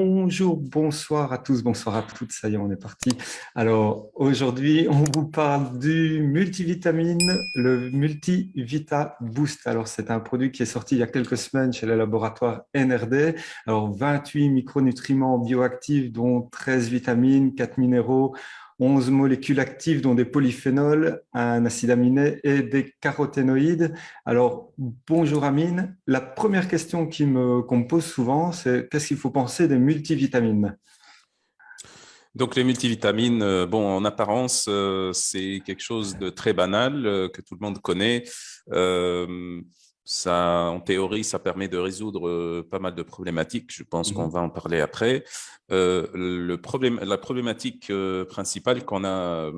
Bonjour, bonsoir à tous, bonsoir à toutes, ça y est, on est parti. Alors aujourd'hui, on vous parle du multivitamine, le Multivita Boost. Alors c'est un produit qui est sorti il y a quelques semaines chez le laboratoire NRD. Alors 28 micronutriments bioactifs, dont 13 vitamines, 4 minéraux, 11 molécules actives, dont des polyphénols, un acide aminé et des caroténoïdes. Alors, bonjour Amine. La première question qu'on me pose souvent, c'est qu'est-ce qu'il faut penser des multivitamines? Donc les multivitamines, bon, en apparence, c'est quelque chose de très banal que tout le monde connaît. Euh, Ça, en théorie, ça permet de résoudre pas mal de problématiques. Je pense qu'on Mhm. va en parler après. La problématique principale qu'on a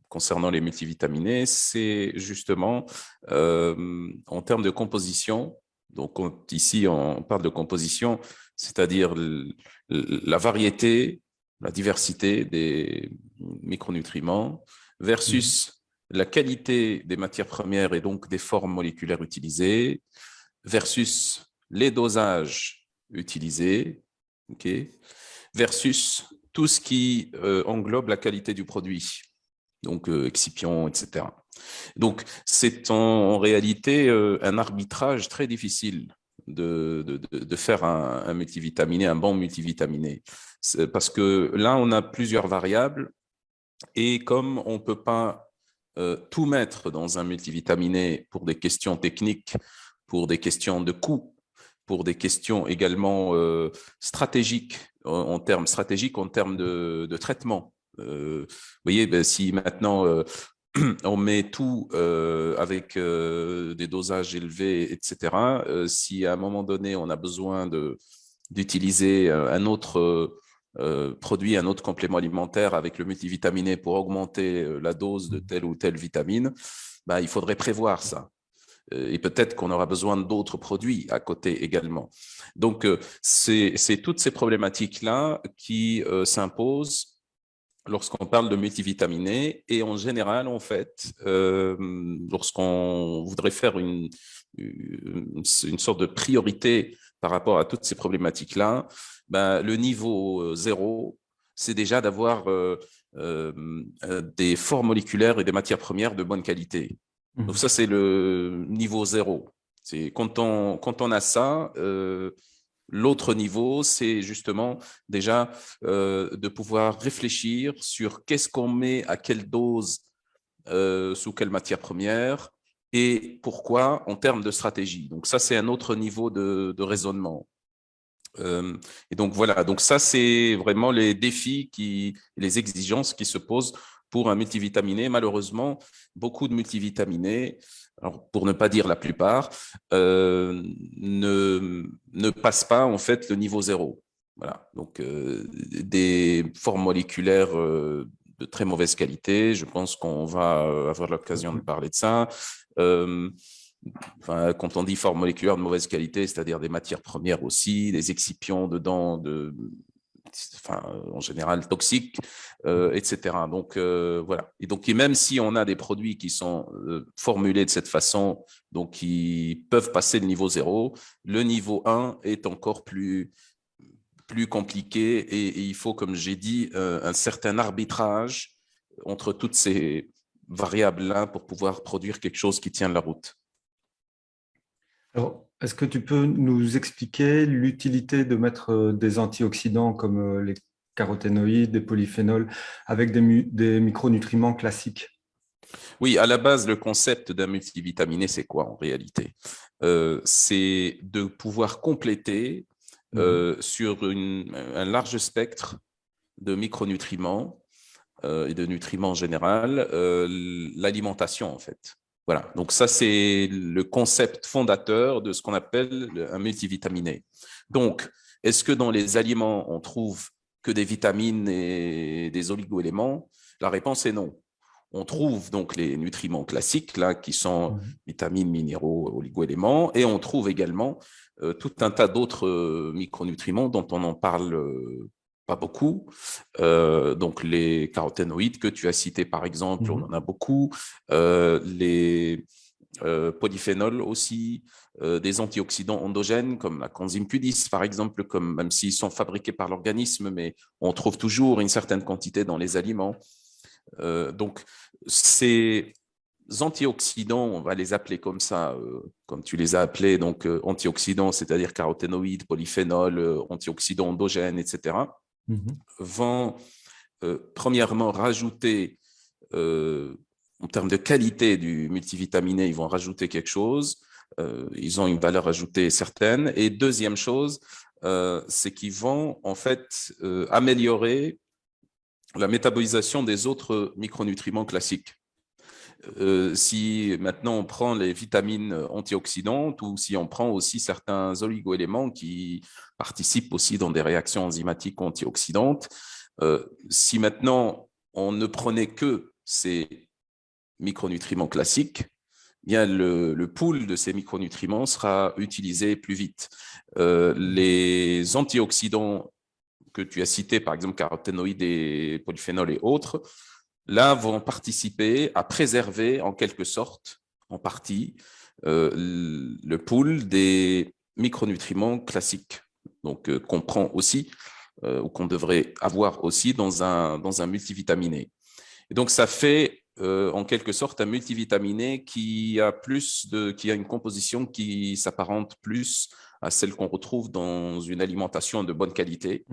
concernant les multivitaminés, c'est justement en termes de composition. Donc ici, on parle de composition, c'est-à-dire la variété, la diversité des micronutriments Mhm. versus la qualité des matières premières et donc des formes moléculaires utilisées versus les dosages utilisés, ok, versus tout ce qui englobe la qualité du produit, donc excipient, etc. Donc, c'est en réalité un arbitrage très difficile de faire un multivitaminé, un bon multivitaminé. Parce que là, on a plusieurs variables et comme on ne peut pas tout mettre dans un multivitaminé pour des questions techniques, pour des questions de coût, pour des questions également stratégiques, en termes de traitement. Vous voyez, ben, si maintenant on met tout avec des dosages élevés, etc. Si à un moment donné, on a besoin d'utiliser un autre produit, un autre complément alimentaire avec le multivitaminé pour augmenter la dose de telle ou telle vitamine, bah, il faudrait prévoir ça. Et peut-être qu'on aura besoin d'autres produits à côté également. Donc, c'est toutes ces problématiques-là qui s'imposent lorsqu'on parle de multivitaminés et en général, en fait, lorsqu'on voudrait faire une sorte de priorité par rapport à toutes ces problématiques-là, ben, le niveau zéro, c'est déjà d'avoir des formes moléculaires et des matières premières de bonne qualité. Donc Mhm. ça, c'est le niveau zéro. C'est quand on a ça, l'autre niveau, c'est justement déjà de pouvoir réfléchir sur qu'est-ce qu'on met à quelle dose, sous quelle matière première et pourquoi en termes de stratégie. Donc ça, c'est un autre niveau de raisonnement. Et donc voilà, donc ça, c'est vraiment les défis les exigences qui se posent pour un multivitaminé. Malheureusement, beaucoup de multivitaminés, alors pour ne pas dire la plupart, ne passent pas en fait le niveau zéro. Voilà, donc des formes moléculaires de très mauvaise qualité. Je pense qu'on va avoir l'occasion de parler de ça. Euh, Enfin, quand on dit forme moléculaire de mauvaise qualité, c'est-à-dire des matières premières aussi, des excipients dedans, enfin, en général toxiques, etc. Donc voilà. Et donc et même si on a des produits qui sont formulés de cette façon, donc qui peuvent passer le niveau zéro, le niveau 1 est encore plus compliqué et il faut, comme j'ai dit, un certain arbitrage entre toutes ces variables-là pour pouvoir produire quelque chose qui tient la route. Alors, est-ce que tu peux nous expliquer l'utilité de mettre des antioxydants comme les caroténoïdes, des polyphénols avec des micronutriments classiques? Oui, à la base, le concept d'un multivitaminé, c'est quoi en réalité? C'est de pouvoir compléter Mhm. sur un large spectre de micronutriments et de nutriments en général, l'alimentation en fait. Voilà, donc ça c'est le concept fondateur de ce qu'on appelle un multivitaminé. Donc, est-ce que dans les aliments, on trouve que des vitamines et des oligoéléments? La réponse est non. On trouve donc les nutriments classiques, là, qui sont Mhm. vitamines, minéraux, oligoéléments, et on trouve également tout un tas d'autres micronutriments dont on n'en parle pas beaucoup. Donc les caroténoïdes que tu as cités, par exemple, on en Mhm. a beaucoup. Les polyphénols aussi, des antioxydants endogènes comme la coenzyme Q10 par exemple, même s'ils sont fabriqués par l'organisme, mais on trouve toujours une certaine quantité dans les aliments. Donc, ces antioxydants, on va les appeler comme ça, comme tu les as appelés, donc antioxydants, c'est-à-dire caroténoïdes, polyphénols, antioxydants endogènes, etc., vont premièrement rajouter, en termes de qualité du multivitaminé, ils vont rajouter quelque chose, ils ont une valeur ajoutée certaine. Et deuxième chose, c'est qu'ils vont en fait améliorer la métabolisation des autres micronutriments classiques. Si maintenant on prend les vitamines antioxydantes ou si on prend aussi certains oligoéléments qui participent aussi dans des réactions enzymatiques antioxydantes, si maintenant on ne prenait que ces micronutriments classiques, bien le pool de ces micronutriments sera utilisé plus vite. Les antioxydants que tu as cités, par exemple caroténoïdes et polyphénols et autres, là vont participer à préserver en quelque sorte, en partie, le pool des micronutriments classiques, donc qu'on prend aussi ou qu'on devrait avoir aussi dans un multivitaminé. Et donc ça fait en quelque sorte un multivitaminé qui a une composition qui s'apparente plus à celle qu'on retrouve dans une alimentation de bonne qualité.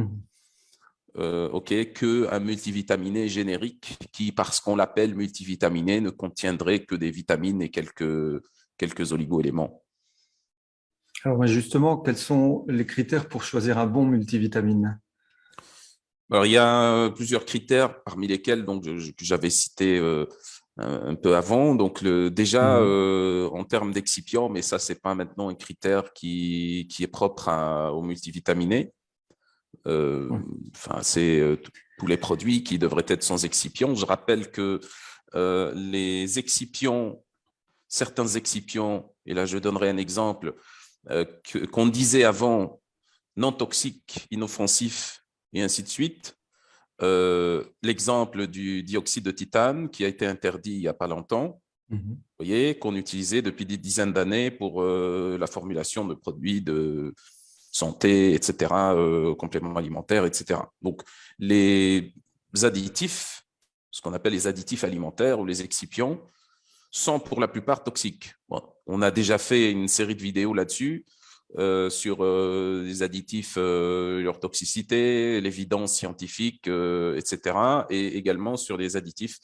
Qu'un multivitaminé générique qui, parce qu'on l'appelle multivitaminé, ne contiendrait que des vitamines et quelques oligoéléments. Alors justement, quels sont les critères pour choisir un bon multivitamine? Alors, il y a plusieurs critères, parmi lesquels donc, que j'avais cité un peu avant. Donc, déjà, en termes d'excipients, mais ça, ce n'est pas maintenant un critère qui est propre aux multivitaminés. C'est tous les produits qui devraient être sans excipients. Je rappelle que les excipients, certains excipients, et là je donnerai un exemple, qu'on disait avant non toxiques, inoffensifs et ainsi de suite. L'exemple du dioxyde de titane qui a été interdit il n'y a pas longtemps, vous voyez, qu'on utilisait depuis des dizaines d'années pour la formulation de produits de santé, etc., compléments alimentaires, etc. Donc, les additifs, ce qu'on appelle les additifs alimentaires ou les excipients, sont pour la plupart toxiques. Bon, on a déjà fait une série de vidéos là-dessus, sur les additifs, leur toxicité, l'évidence scientifique, etc., et également sur les additifs,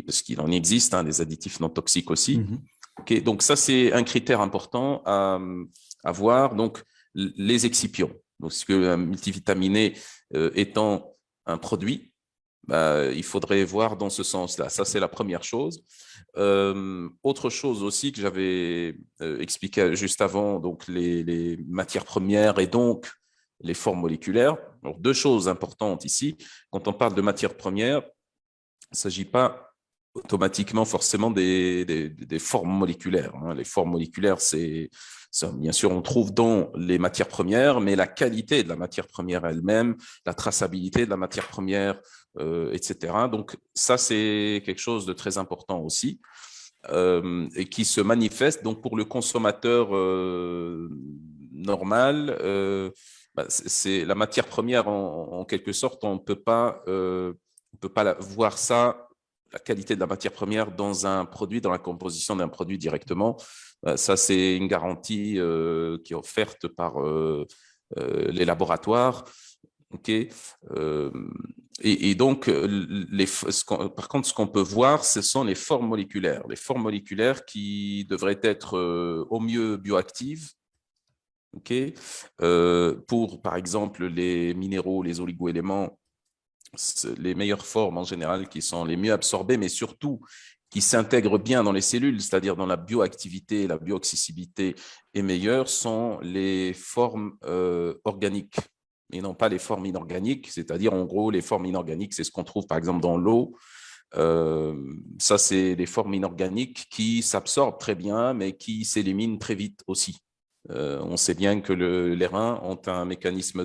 parce qu'il en existe, des additifs non toxiques aussi. Okay, donc ça, c'est un critère important à voir. Donc, les excipients. Donc, ce que un multivitaminé étant un produit, il faudrait voir dans ce sens-là. Ça, c'est la première chose. Autre chose aussi que j'avais expliqué juste avant, donc les matières premières et donc les formes moléculaires. Alors, deux choses importantes ici. Quand on parle de matières premières, il ne s'agit pas automatiquement forcément des formes moléculaires. Les formes moléculaires, bien sûr, on trouve dans les matières premières, mais la qualité de la matière première elle-même, la traçabilité de la matière première, etc. Donc ça, c'est quelque chose de très important aussi, et qui se manifeste donc pour le consommateur normal. C'est la matière première en quelque sorte, on ne peut pas voir ça, la qualité de la matière première dans un produit, dans la composition d'un produit directement. Ça, c'est une garantie qui est offerte par les laboratoires. Okay. Et donc, par contre, ce qu'on peut voir, ce sont les formes moléculaires. Les formes moléculaires qui devraient être au mieux bioactives, pour, par exemple, les minéraux, les oligoéléments, les meilleures formes en général qui sont les mieux absorbées, mais surtout qui s'intègrent bien dans les cellules, c'est-à-dire dans la bioactivité, la bioaccessibilité est meilleure, sont les formes organiques et non pas les formes inorganiques, c'est-à-dire en gros les formes inorganiques, c'est ce qu'on trouve par exemple dans l'eau. Ça, c'est des formes inorganiques qui s'absorbent très bien, mais qui s'éliminent très vite aussi. On sait bien que les reins ont un mécanisme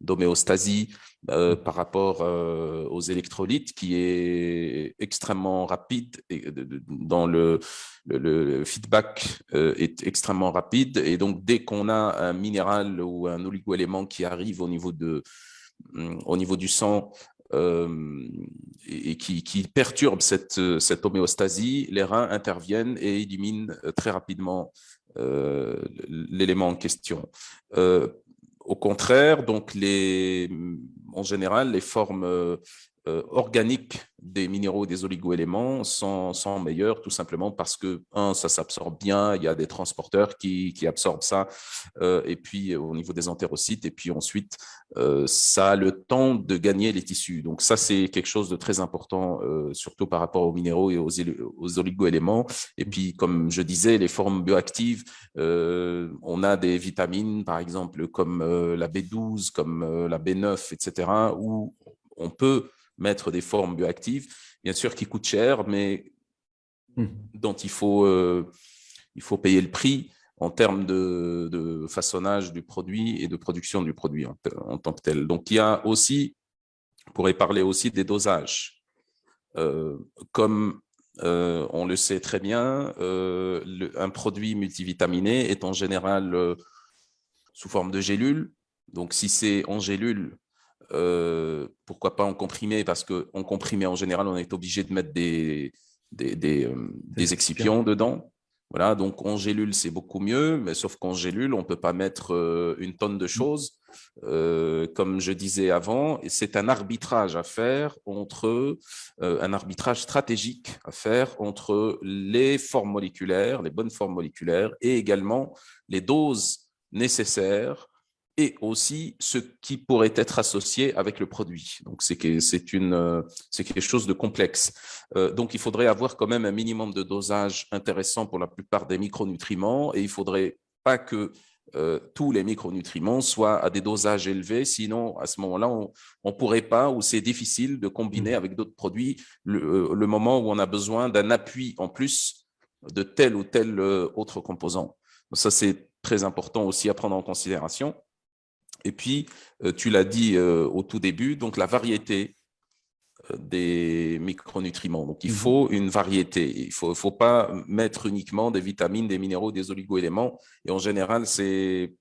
d'homéostasie par rapport aux électrolytes qui est extrêmement rapide dans le feedback est extrêmement rapide. Et donc, dès qu'on a un minéral ou un oligoélément qui arrive au niveau du sang et qui perturbe cette homéostasie, les reins interviennent et éliminent très rapidement l'élément en question. Au contraire, donc en général, les formes organiques des minéraux et des oligoéléments sont meilleures, tout simplement parce que, ça s'absorbe bien, il y a des transporteurs qui absorbent ça, et puis au niveau des entérocytes, et puis ensuite, ça a le temps de gagner les tissus. Donc ça, c'est quelque chose de très important, surtout par rapport aux minéraux et aux oligoéléments. Et puis, comme je disais, les formes bioactives, on a des vitamines, par exemple, comme la B12, comme la B9, etc., où on peut mettre des formes bioactives, bien sûr, qui coûtent cher, mais dont il faut payer le prix en termes de façonnage du produit et de production du produit en tant que tel. Donc, il y a aussi, on pourrait parler aussi des dosages. Comme on le sait très bien, un produit multivitaminé est en général sous forme de gélule. Donc, si c'est en gélule, pourquoi pas en comprimé, parce qu'en comprimé, en général, on est obligé de mettre des excipients dedans. Voilà, donc en gélule, c'est beaucoup mieux, mais sauf qu'en gélule, on ne peut pas mettre une tonne de choses. Comme je disais avant, c'est un arbitrage à faire un arbitrage stratégique à faire entre les formes moléculaires, les bonnes formes moléculaires, et également les doses nécessaires et aussi ce qui pourrait être associé avec le produit. Donc, c'est quelque chose de complexe. Donc, il faudrait avoir quand même un minimum de dosage intéressant pour la plupart des micronutriments et il ne faudrait pas que tous les micronutriments soient à des dosages élevés, sinon, à ce moment-là, on ne pourrait pas ou c'est difficile de combiner avec d'autres produits le moment où on a besoin d'un appui en plus de tel ou tel autre composant. Donc, ça, c'est très important aussi à prendre en considération. Et puis, tu l'as dit au tout début, donc la variété des micronutriments. Donc, il faut une variété. Il ne faut pas mettre uniquement des vitamines, des minéraux, des oligoéléments. Et en général, c'est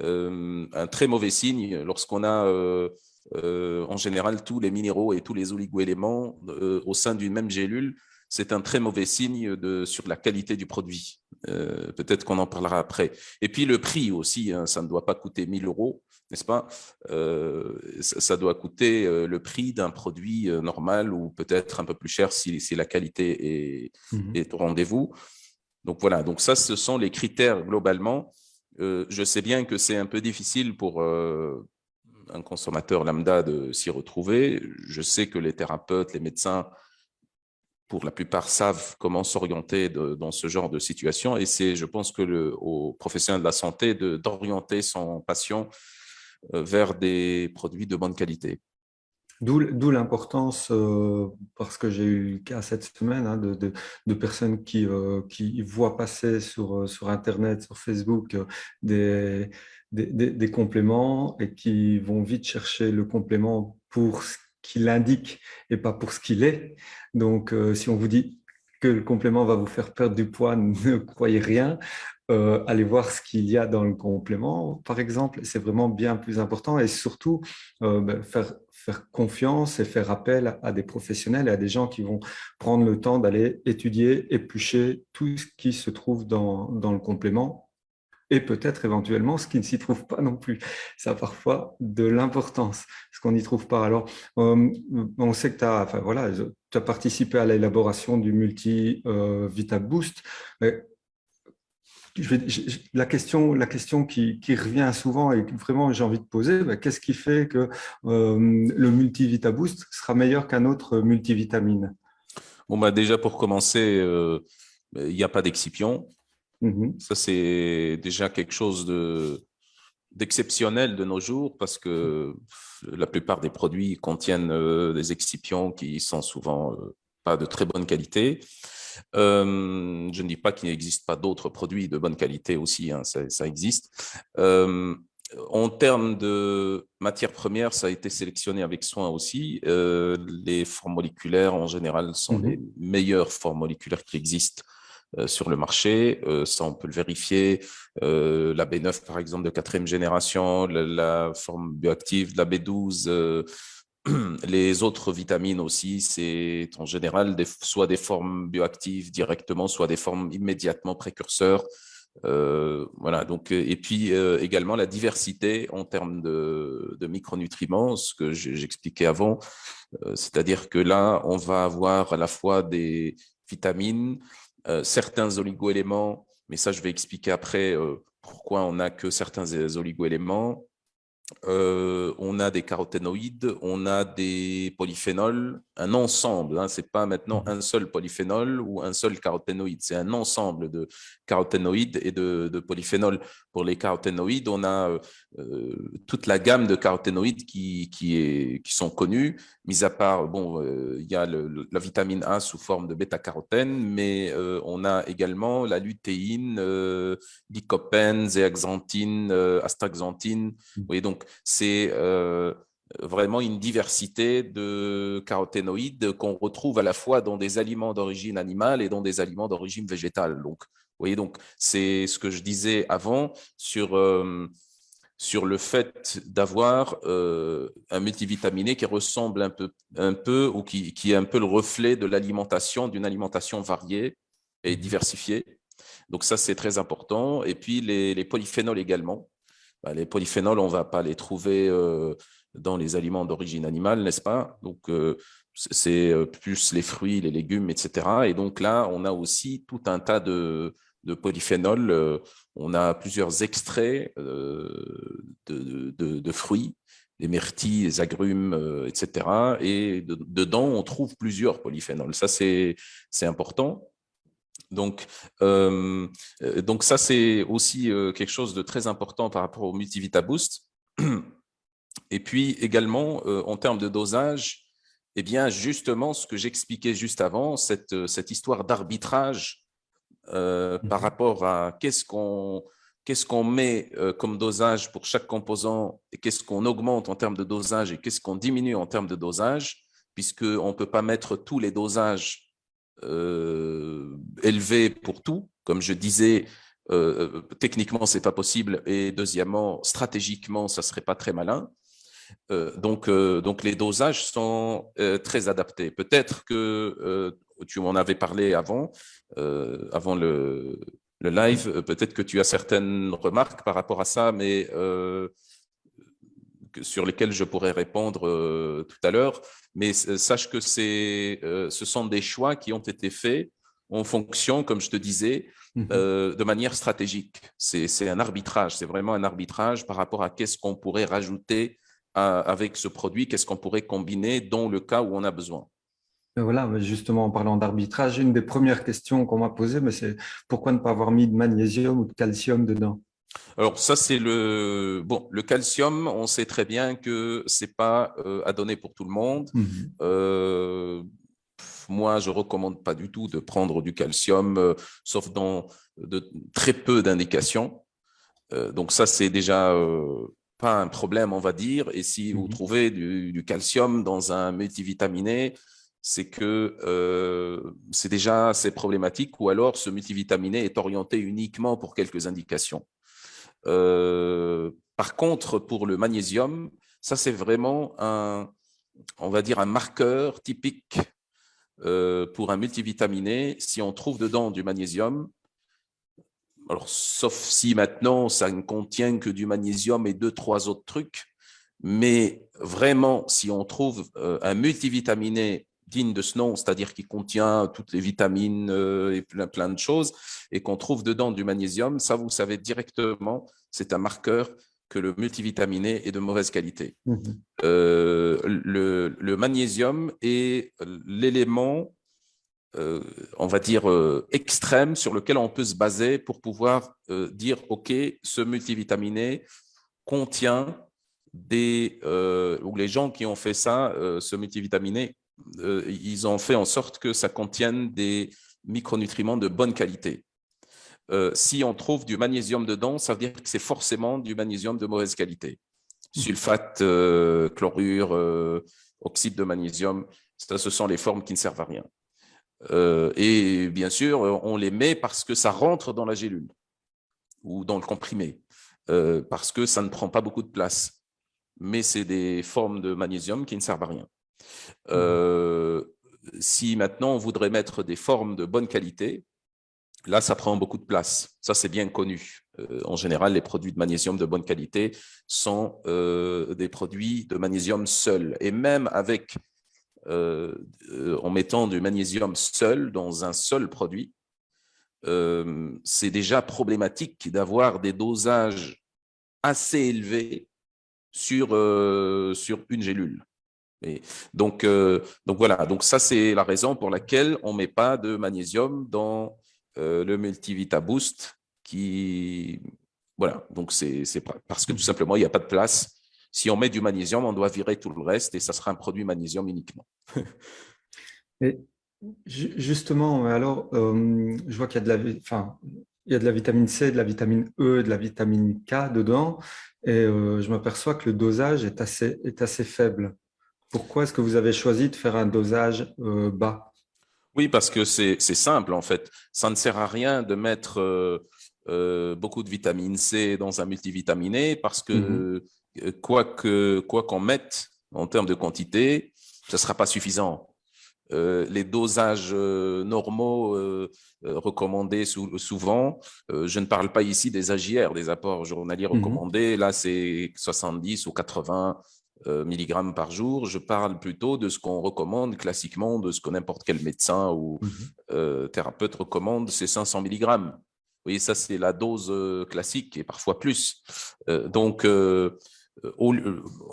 un très mauvais signe lorsqu'on a en général tous les minéraux et tous les oligoéléments au sein d'une même gélule. C'est un très mauvais signe sur la qualité du produit. Peut-être qu'on en parlera après. Et puis le prix aussi, hein, ça ne doit pas coûter 1 000 euros, n'est-ce pas? Ça doit coûter le prix d'un produit normal ou peut-être un peu plus cher si la qualité est au rendez-vous. Donc voilà, donc ça, ce sont les critères globalement. Je sais bien que c'est un peu difficile pour un consommateur lambda de s'y retrouver. Je sais que les thérapeutes, les médecins, pour la plupart, savent comment s'orienter dans ce genre de situation. Et c'est, je pense, aux professionnels de la santé d'orienter son patient vers des produits de bonne qualité. D'où l'importance, parce que j'ai eu le cas cette semaine, hein, de personnes qui voient passer sur Internet, sur Facebook, des compléments et qui vont vite chercher le complément pour ce qu'il indique et pas pour ce qu'il est. Donc, si on vous dit que le complément va vous faire perdre du poids, ne croyez rien. Allez voir ce qu'il y a dans le complément, par exemple, c'est vraiment bien plus important et surtout faire confiance et faire appel à des professionnels et à des gens qui vont prendre le temps d'aller étudier, éplucher tout ce qui se trouve dans le complément et peut-être éventuellement ce qui ne s'y trouve pas non plus. Ça a parfois de l'importance, ce qu'on n'y trouve pas. Alors, on sait que tu as, enfin, voilà, tu as participé à l'élaboration du Multi-Vita Boost. Mais la question qui revient souvent et que vraiment j'ai envie de poser, qu'est-ce qui fait que le Multivita Boost sera meilleur qu'un autre multivitamine? Bon, bah déjà, pour commencer, il n'y a pas d'excipient. Ça, c'est déjà quelque chose d'exceptionnel de nos jours parce que la plupart des produits contiennent des excipients qui sont souvent pas de très bonne qualité. Je ne dis pas qu'il n'existe pas d'autres produits de bonne qualité aussi, hein, ça existe. En termes de matières premières, ça a été sélectionné avec soin aussi. Les formes moléculaires, en général, sont les meilleures formes moléculaires qui existent sur le marché. Ça, on peut le vérifier. La B9, par exemple, de quatrième génération, la forme bioactive de la B12, les autres vitamines aussi, c'est en général soit des formes bioactives directement, soit des formes immédiatement précurseurs. Voilà, donc, et puis également la diversité en termes de micronutriments, ce que j'expliquais avant, c'est-à-dire que là, on va avoir à la fois des vitamines, certains oligoéléments, mais ça, je vais expliquer après pourquoi on n'a que certains oligoéléments. On a des caroténoïdes, on a des polyphénols, un ensemble. Hein, c'est pas maintenant un seul polyphénol ou un seul caroténoïde, c'est un ensemble de caroténoïdes et de polyphénols. Pour les caroténoïdes, on a toute la gamme de caroténoïdes qui sont connus, mis à part, bon, il y a la vitamine A sous forme de bêta-carotène, mais on a également la lutéine, lycopène, zéaxanthine, astaxanthine. Vous voyez, donc c'est vraiment une diversité de caroténoïdes qu'on retrouve à la fois dans des aliments d'origine animale et dans des aliments d'origine végétale. Donc, vous voyez, donc c'est ce que je disais avant sur le fait d'avoir un multivitaminé qui ressemble un peu ou qui est un peu le reflet de l'alimentation, d'une alimentation variée et diversifiée. Donc ça, c'est très important. Et puis les polyphénols également. Les polyphénols, on ne va pas les trouver dans les aliments d'origine animale, n'est-ce pas? Donc, c'est plus les fruits, les légumes, etc. Et donc là, on a aussi tout un tas de polyphénols. On a plusieurs extraits de fruits, les myrtilles, les agrumes, etc. Et dedans, on trouve plusieurs polyphénols. Ça, c'est important. Donc ça, c'est aussi quelque chose de très important par rapport au Multivita Boost. Et puis également, en termes de dosage, eh bien, justement, ce que j'expliquais juste avant, cette histoire d'arbitrage par rapport à qu'est-ce qu'on met comme dosage pour chaque composant et qu'est-ce qu'on augmente en termes de dosage et qu'est-ce qu'on diminue en termes de dosage, puisqu'on ne peut pas mettre tous les dosages élevé pour tout. Comme je disais, techniquement, ce n'est pas possible. Et deuxièmement, stratégiquement, ça ne serait pas très malin. Donc, les dosages sont très adaptés. Peut-être que tu m'en avais parlé avant le live. Peut-être que tu as certaines remarques par rapport à ça, mais sur lesquelles je pourrais répondre tout à l'heure. Mais sache que ce sont des choix qui ont été faits en fonction, comme je te disais, de manière stratégique. C'est un arbitrage, c'est vraiment un arbitrage par rapport à qu'est-ce qu'on pourrait rajouter avec ce produit, qu'est-ce qu'on pourrait combiner dans le cas où on a besoin. Voilà, justement, en parlant d'arbitrage, une des premières questions qu'on m'a posées, mais c'est pourquoi ne pas avoir mis de magnésium ou de calcium dedans? Alors ça, c'est le calcium, on sait très bien que c'est pas à donner pour tout le monde. Moi, je recommande pas du tout de prendre du calcium, sauf dans de très peu d'indications. Donc ça, c'est déjà pas un problème, on va dire. Et si vous trouvez du calcium dans un multivitaminé, c'est que c'est déjà assez problématique, ou alors ce multivitaminé est orienté uniquement pour quelques indications. Par contre, pour le magnésium, ça c'est vraiment on va dire un marqueur typique pour un multivitaminé. Si on trouve dedans du magnésium, alors sauf si maintenant ça ne contient que du magnésium et deux, trois autres trucs, mais vraiment, si on trouve un multivitaminé digne de ce nom, c'est-à-dire qui contient toutes les vitamines et plein de choses, et qu'on trouve dedans du magnésium, ça, vous savez directement, c'est un marqueur que le multivitaminé est de mauvaise qualité. Le magnésium est l'élément, on va dire, extrême sur lequel on peut se baser pour pouvoir dire, OK, ce multivitaminé contient ou les gens qui ont fait ça, ce multivitaminé, ils ont fait en sorte que ça contienne des micronutriments de bonne qualité. Si on trouve du magnésium dedans, ça veut dire que c'est forcément du magnésium de mauvaise qualité. Sulfate, chlorure, oxyde de magnésium, ça, ce sont les formes qui ne servent à rien. Et bien sûr, on les met parce que ça rentre dans la gélule ou dans le comprimé, parce que ça ne prend pas beaucoup de place. Mais c'est des formes de magnésium qui ne servent à rien. Si maintenant on voudrait mettre des formes de bonne qualité, là, ça prend beaucoup de place. Ça, c'est bien connu. En général, les produits de magnésium de bonne qualité sont des produits de magnésium seul. Et même avec, en mettant du magnésium seul dans un seul produit, c'est déjà problématique d'avoir des dosages assez élevés sur une gélule. Et donc voilà, donc ça c'est la raison pour laquelle on ne met pas de magnésium dans le Multivita Boost voilà, donc c'est parce que tout simplement il n'y a pas de place. Si on met du magnésium, on doit virer tout le reste et ça sera un produit magnésium uniquement. Et justement, alors, je vois qu'il y a il y a de la vitamine C, de la vitamine E, de la vitamine K dedans, et je m'aperçois que le dosage est assez faible. Pourquoi est-ce que vous avez choisi de faire un dosage bas? Oui, parce que c'est simple en fait. Ça ne sert à rien de mettre beaucoup de vitamine C dans un multivitaminé parce Mhm. que quoi qu'on mette en termes de quantité, ça ne sera pas suffisant. Les dosages normaux recommandés souvent, je ne parle pas ici des AJR, des apports journaliers Mhm. recommandés, là c'est 70 ou 80 milligrammes par jour. Je parle plutôt de ce qu'on recommande classiquement, de ce que n'importe quel médecin ou Mhm. thérapeute recommande, c'est 500 milligrammes. Vous voyez, ça c'est la dose classique et parfois plus. Donc, on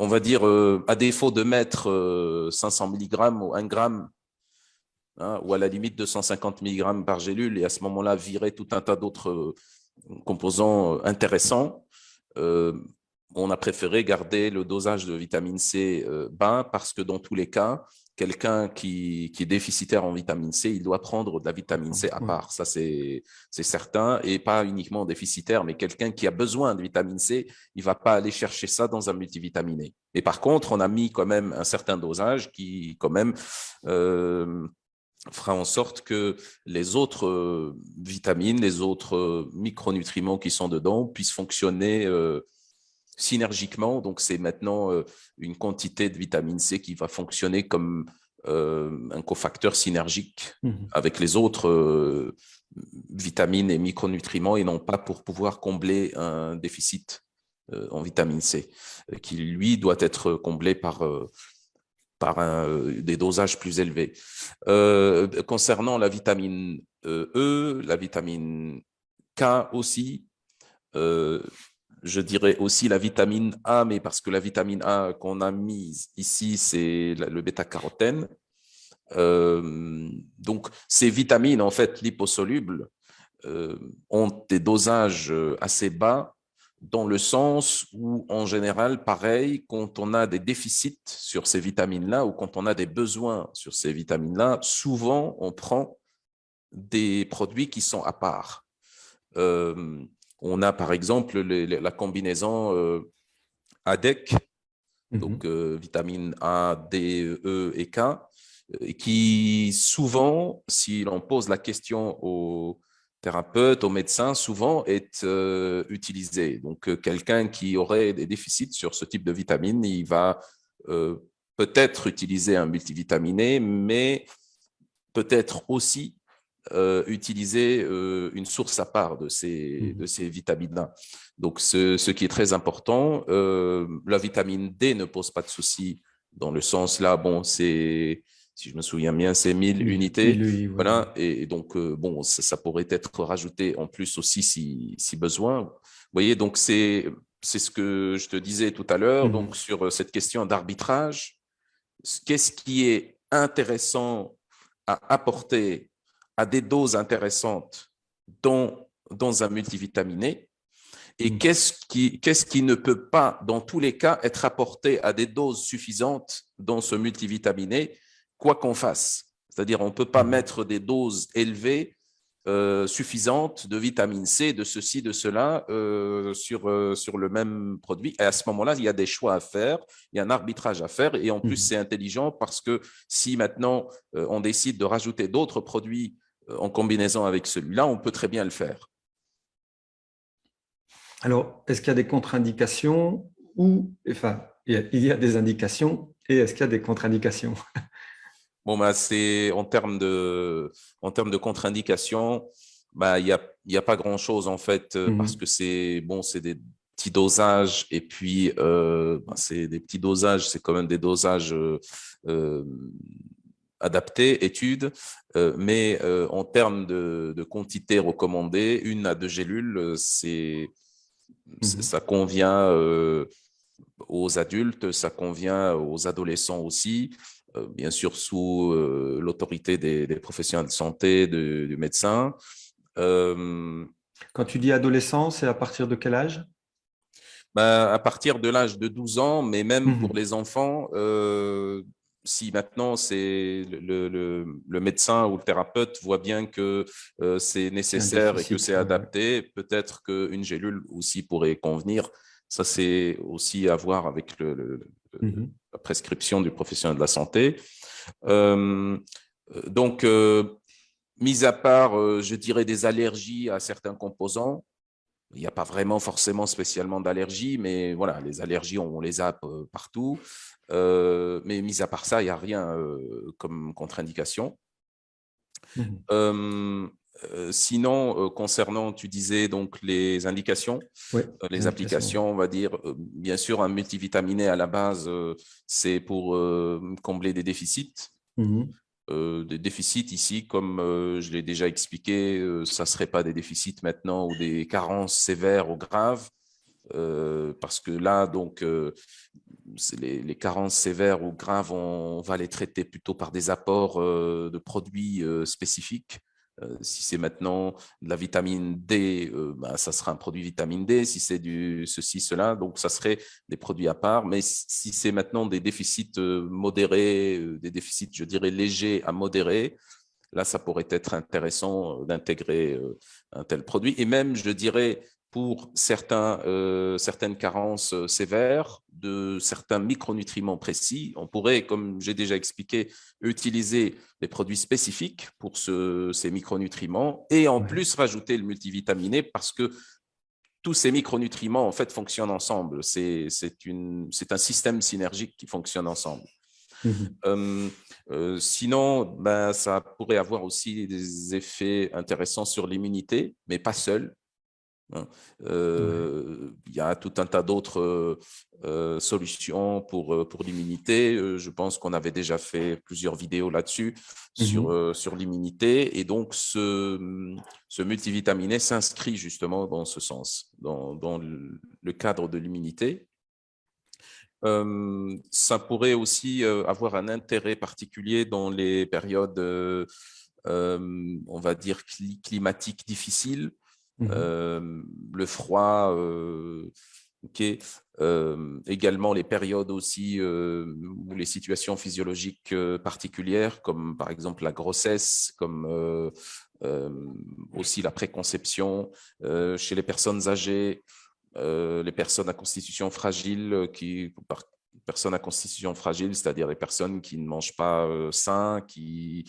va dire, à défaut de mettre 500 milligrammes ou 1 gramme, hein, ou à la limite 250 milligrammes par gélule, et à ce moment-là, virer tout un tas d'autres composants intéressants. Euh, on a préféré garder le dosage de vitamine C bas parce que dans tous les cas, quelqu'un qui est déficitaire en vitamine C, il doit prendre de la vitamine C à Ouais. part. Ça, c'est certain. Et pas uniquement déficitaire, mais quelqu'un qui a besoin de vitamine C, il ne va pas aller chercher ça dans un multivitaminé. Et par contre, on a mis quand même un certain dosage qui, quand même, fera en sorte que les autres vitamines, les autres micronutriments qui sont dedans puissent fonctionner synergiquement. Donc, c'est maintenant une quantité de vitamine C qui va fonctionner comme un cofacteur synergique Mhm. avec les autres vitamines et micronutriments et non pas pour pouvoir combler un déficit en vitamine C, qui lui doit être comblé par des dosages plus élevés. Concernant la vitamine E, la vitamine K aussi, euh, je dirais aussi la vitamine A, mais parce que la vitamine A qu'on a mise ici, c'est le bêta-carotène. Donc, ces vitamines, en fait, liposolubles, ont des dosages assez bas dans le sens où, en général, pareil, quand on a des déficits sur ces vitamines-là ou quand on a des besoins sur ces vitamines-là, souvent, on prend des produits qui sont à part. Euh, on a, par exemple, la combinaison ADEC, donc Mhm. vitamine A, D, E et K, qui souvent, si l'on pose la question aux thérapeutes, aux médecins, souvent est utilisé. Donc, quelqu'un qui aurait des déficits sur ce type de vitamine, il va euh, peut-être utiliser un multivitaminé, mais peut-être aussi utiliser une source à part de Mhm. ces vitamines-là. Donc, ce qui est très important, la vitamine D ne pose pas de souci dans le sens là, bon, c'est, si je me souviens bien, c'est 1000 Mille unités. UI, oui. Voilà, et donc, bon, ça pourrait être rajouté en plus aussi si besoin. Vous voyez, donc c'est ce que je te disais tout à l'heure, donc Mhm. sur cette question d'arbitrage, qu'est-ce qui est intéressant à apporter à des doses intéressantes dans un multivitaminé et Mhm. qu'est-ce qui ne peut pas, dans tous les cas, être apporté à des doses suffisantes dans ce multivitaminé, quoi qu'on fasse. C'est-à-dire, on ne peut pas Mhm. mettre des doses élevées suffisante de vitamine C, de ceci, de cela sur le même produit. Et à ce moment-là, il y a des choix à faire, il y a un arbitrage à faire. Et en plus, c'est intelligent parce que si maintenant on décide de rajouter d'autres produits en combinaison avec celui-là, on peut très bien le faire. Alors, est-ce qu'il y a des contre-indications ou, enfin, il y a des indications et est-ce qu'il y a des contre-indications? Bon, bah, c'est en termes de contre-indications, bah, il y a pas grand-chose en fait parce que c'est bon, c'est des petits dosages et puis bah, c'est des petits dosages, c'est quand même des dosages euh, adaptés, études, mais en termes de quantité recommandée, 1 à 2 gélules, ça convient aux adultes, ça convient aux adolescents aussi, bien sûr sous l'autorité des professionnels de santé, du médecin. Quand tu dis adolescent, c'est à partir de quel âge? Ben, à partir de l'âge de 12 ans, mais même pour les enfants, si maintenant c'est le médecin ou le thérapeute voit bien que c'est nécessaire et que c'est adapté, peut-être qu'une gélule aussi pourrait convenir. Ça, c'est aussi à voir avec la prescription du professionnel de la santé. Donc, mis à part, je dirais, des allergies à certains composants, il n'y a pas vraiment forcément spécialement d'allergies, mais voilà, les allergies, on les a partout. Mais mis à part ça, il n'y a rien comme contre-indication. Sinon, concernant, tu disais donc les indications, les applications, on va dire, bien sûr, un multivitaminé à la base, c'est pour combler des déficits. Des déficits ici, comme je l'ai déjà expliqué, ça ne serait pas des déficits maintenant ou des carences sévères ou graves, parce que là, donc, les carences sévères ou graves, on va les traiter plutôt par des apports de produits spécifiques. Si c'est maintenant de la vitamine D, ben, ça sera un produit vitamine D. Si c'est du ceci, cela, donc ça serait des produits à part. Mais si c'est maintenant des déficits modérés, des déficits, je dirais, légers à modérés, là, ça pourrait être intéressant d'intégrer un tel produit. Et même, je dirais, pour certaines carences sévères de certains micronutriments précis, on pourrait, comme j'ai déjà expliqué, utiliser les produits spécifiques pour ces micronutriments et en plus rajouter le multivitaminé parce que tous ces micronutriments en fait fonctionnent ensemble. C'est un système synergique qui fonctionne ensemble. Sinon, ben, ça pourrait avoir aussi des effets intéressants sur l'immunité, mais pas seul. Il y a tout un tas d'autres solutions pour l'immunité. Je pense qu'on avait déjà fait plusieurs vidéos là-dessus sur l'immunité. Et donc, ce multivitaminé s'inscrit justement dans ce sens, dans le cadre de l'immunité. Ça pourrait aussi avoir un intérêt particulier dans les périodes, on va dire, climatiques difficiles. Le froid, également les périodes aussi ou les situations physiologiques particulières, comme par exemple la grossesse, comme aussi la préconception chez les personnes âgées, les personnes à constitution fragile, personnes à constitution fragile, c'est-à-dire les personnes qui ne mangent pas sain, qui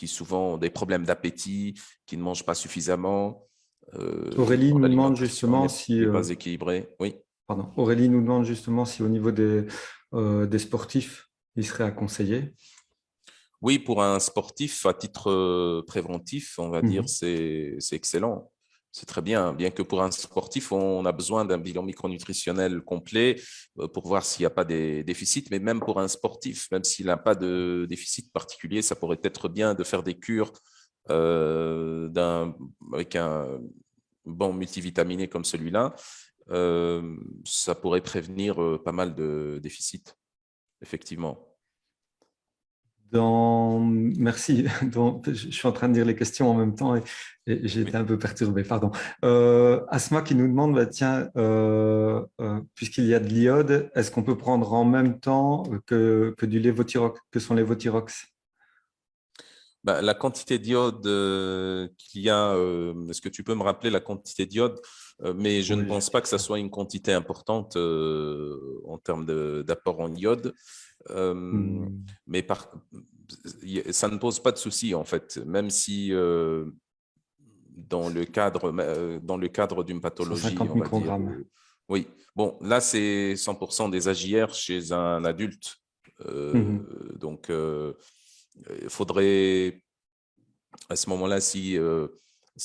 souvent ont des problèmes d'appétit, qui ne mangent pas suffisamment. Aurélie nous demande justement si pas équilibré. Oui. Pardon. Aurélie nous demande justement si au niveau des sportifs, il serait à conseiller. Oui, pour un sportif, à titre préventif, on va dire, c'est excellent. C'est très bien. Bien que pour un sportif, on a besoin d'un bilan micronutritionnel complet pour voir s'il n'y a pas des déficits. Mais même pour un sportif, même s'il n'a pas de déficit particulier, ça pourrait être bien de faire des cures avec un bon multivitaminé comme celui-là. Ça pourrait prévenir pas mal de déficits, effectivement. Merci. Je suis en train de lire les questions en même temps et j'ai été un peu perturbé, pardon. Asma qui nous demande, bah, tiens, puisqu'il y a de l'iode, est-ce qu'on peut prendre en même temps que du lévothyrox, que sont les Votirox? Bah, la quantité d'iode qu'il y a, est-ce que tu peux me rappeler la quantité d'iode? Mais je ne Oui, je pense vais pas dire que ça ça. soit une quantité importante en termes d'apport en iode. Euh, Hmm, mais ça ne pose pas de souci, en fait, même si dans le cadre d'une pathologie, 150 on va dire, microgrammes. oui. Bon, là, c'est 100% des AJR chez un adulte. Mhm, Donc, il faudrait à ce moment-là, si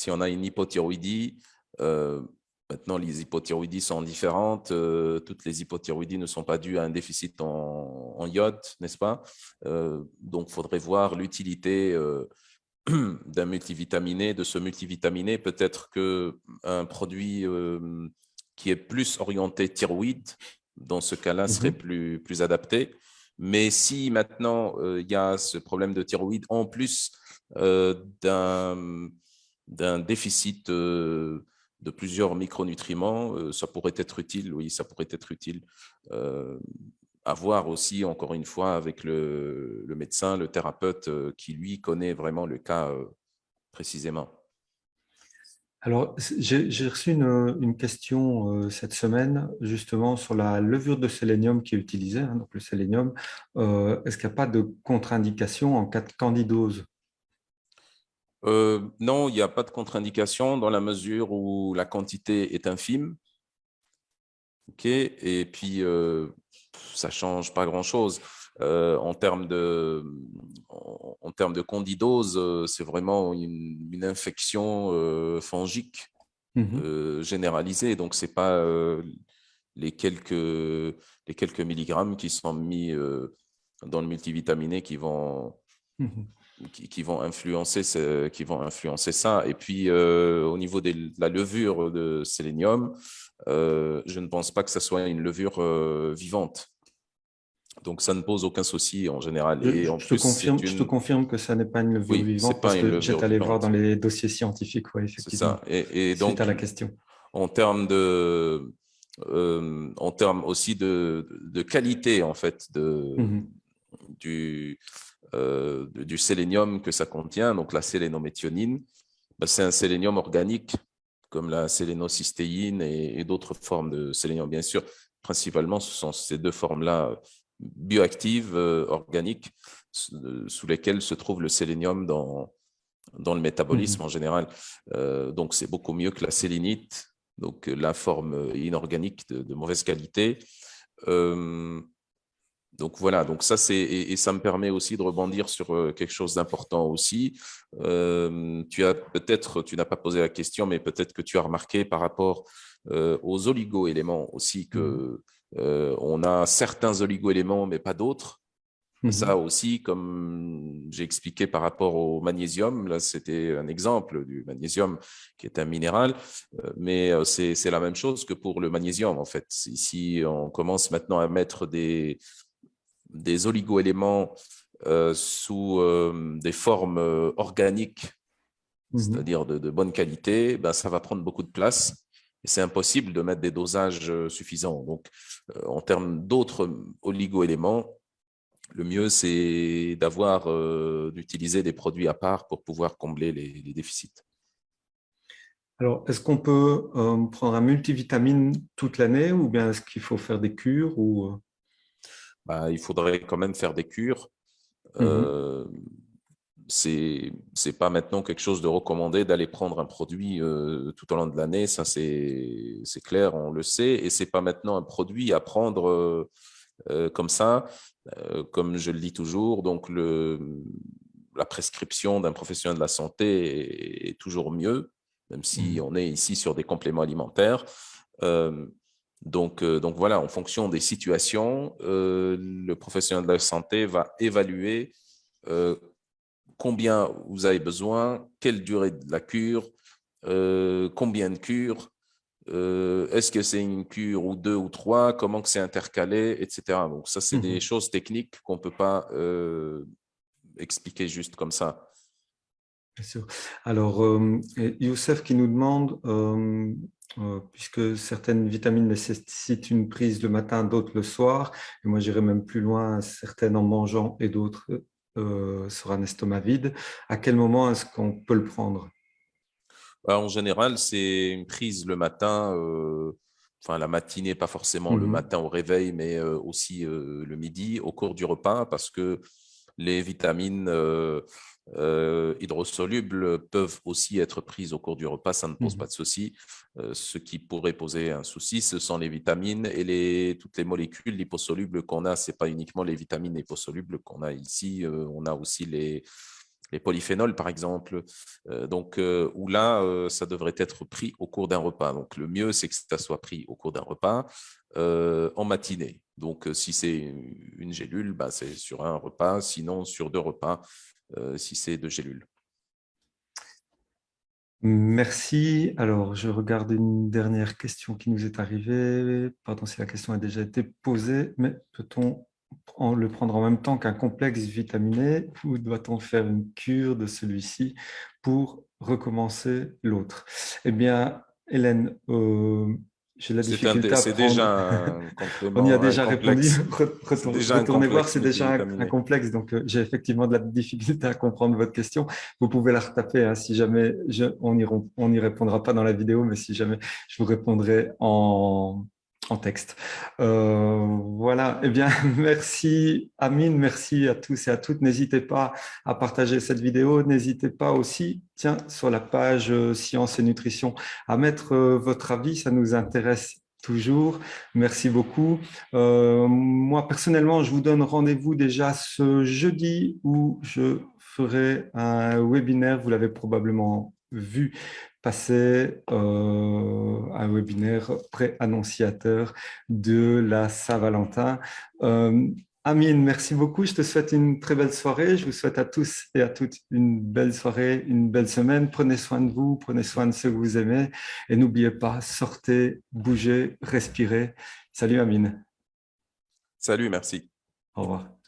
on a une hypothyroïdie, euh, maintenant les hypothyroïdies sont différentes, toutes les hypothyroïdies ne sont pas dues à un déficit en iode, n'est-ce pas? Donc, il faudrait voir l'utilité d'un multivitaminé, de ce multivitaminé, peut-être qu'un produit qui est plus orienté thyroïde, dans ce cas-là, serait mhm. plus adapté. Mais si maintenant il y a ce problème de thyroïde en plus euh, d'un d'un déficit de plusieurs micronutriments, ça pourrait être utile, oui, ça pourrait être utile. Euh, à voir aussi, encore une fois, avec le médecin, le thérapeute qui, lui, connaît vraiment le cas précisément. Alors, j'ai reçu une question cette semaine justement sur la levure de sélénium qui est utilisée, hein, donc le sélénium. Est-ce qu'il n'y a pas de contre-indication en cas de candidose? Non, il n'y a pas de contre-indication dans la mesure où la quantité est infime. Ok, et puis, ça ne change pas grand-chose. En termes en termes de candidose, c'est vraiment une infection fongique Mhm, généralisée. Donc, ce n'est pas les quelques, les quelques milligrammes qui sont mis dans le multivitaminé mhm. qui vont influencer qui vont influencer ça. Et puis, au niveau de la levure de sélénium, je ne pense pas que ça soit une levure vivante. Donc, ça ne pose aucun souci en général. Et en plus, c'est Je te confirme que ça n'est pas une levure oui, c'est vivante pas parce une que levure j'étais allé voir dans vivante. les dossiers scientifiques, oui, C'est effectivement, ça. Et suite à donc, la question. en termes en termes aussi de qualité, en fait, Mhm, du, du sélénium que ça contient, donc la sélénométhionine, ben, c'est un sélénium organique, comme la sélénocystéine et d'autres formes de sélénium. Bien sûr, principalement, ce sont ces deux formes-là bioactives, organiques, sous lesquelles se trouve le sélénium dans le métabolisme mhm. en général. Donc, c'est beaucoup mieux que la sélénite, donc la forme inorganique de mauvaise qualité. Euh, donc voilà, donc ça et ça me permet aussi de rebondir sur quelque chose d'important aussi. Tu n'as pas posé la question, mais peut-être que tu as remarqué par rapport aux oligo-éléments aussi Mhm. que on a certains oligo-éléments, mais pas d'autres. Ça Mhm. aussi, comme j'ai expliqué par rapport au magnésium, là c'était un exemple du magnésium qui est un minéral, mais c'est la même chose que pour le magnésium en fait. Si on commence maintenant à mettre des oligoéléments sous des formes organiques, Mhm. c'est-à-dire de bonne qualité, ben, ça va prendre beaucoup de place et c'est impossible de mettre des dosages suffisants. Donc, en termes d'autres oligoéléments, le mieux, c'est d'utiliser des produits à part pour pouvoir combler les déficits. Alors, est-ce qu'on peut prendre un multivitamine toute l'année ou bien est-ce qu'il faut faire des cures ou... Ben, il faudrait quand même faire des cures. Mhm. Euh, c'est pas maintenant quelque chose de recommandé d'aller prendre un produit tout au long de l'année, ça c'est clair, on le sait, et c'est pas maintenant un produit à prendre comme ça, comme je le dis toujours. Donc la prescription d'un professionnel de la santé est toujours mieux, même si Mhm. on est ici sur des compléments alimentaires. Euh, donc voilà, en fonction des situations, le professionnel de la santé va évaluer euh, combien vous avez besoin, quelle durée de la cure, combien de cures, est-ce que c'est une cure ou deux ou trois, comment que c'est intercalé, etc. Donc ça, c'est des Mhm. choses techniques qu'on ne peut pas expliquer juste comme ça. Bien sûr. Alors, Youssef qui nous demande, puisque certaines vitamines nécessitent une prise le matin, d'autres le soir, et moi j'irais même plus loin, certaines en mangeant et d'autres sur un estomac vide, à quel moment est-ce qu'on peut le prendre? En général, c'est une prise le matin, enfin la matinée, pas forcément le matin au réveil, mais aussi le midi au cours du repas, parce que les vitamines hydrosolubles peuvent aussi être prises au cours du repas, ça ne pose pas de souci. Ce qui pourrait poser un souci, ce sont les vitamines et toutes les molécules liposolubles qu'on a. Ce n'est pas uniquement les vitamines liposolubles qu'on a ici, on a aussi les polyphénols, par exemple, où là, ça devrait être pris au cours d'un repas. Donc, le mieux, c'est que ça soit pris au cours d'un repas en matinée. Donc, si c'est une gélule, ben, c'est sur un repas, sinon sur 2 repas, si c'est 2 gélules. Merci. Alors, je regarde une dernière question qui nous est arrivée. Pardon si la question a déjà été posée, mais peut-on le prendre en même temps qu'un complexe vitaminé ou doit-on faire une cure de celui-ci pour recommencer l'autre? Eh bien, Hélène, j'ai la difficulté à C'est prendre. déjà un On y a complément, un déjà répondu. complexe. C'est déjà un Retournez voir, complexe c'est déjà un multivitaminé. complexe. Donc, j'ai effectivement de la difficulté à comprendre votre question. Vous pouvez la retaper hein, si jamais on n'y répondra pas dans la vidéo, mais si jamais je vous répondrai en texte. Voilà. Eh bien, merci Amine, merci à tous et à toutes. N'hésitez pas à partager cette vidéo. N'hésitez pas aussi, tiens, sur la page Sciences et Nutrition, à mettre votre avis. Ça nous intéresse toujours. Merci beaucoup. Moi, personnellement, je vous donne rendez-vous déjà ce jeudi où je ferai un webinaire. Vous l'avez probablement vu passer un webinaire pré-annonciateur de la Saint-Valentin. Amine, merci beaucoup. Je te souhaite une très belle soirée. Je vous souhaite à tous et à toutes une belle soirée, une belle semaine. Prenez soin de vous, prenez soin de ceux que vous aimez. Et n'oubliez pas, sortez, bougez, respirez. Salut Amine. Salut, merci. Au revoir.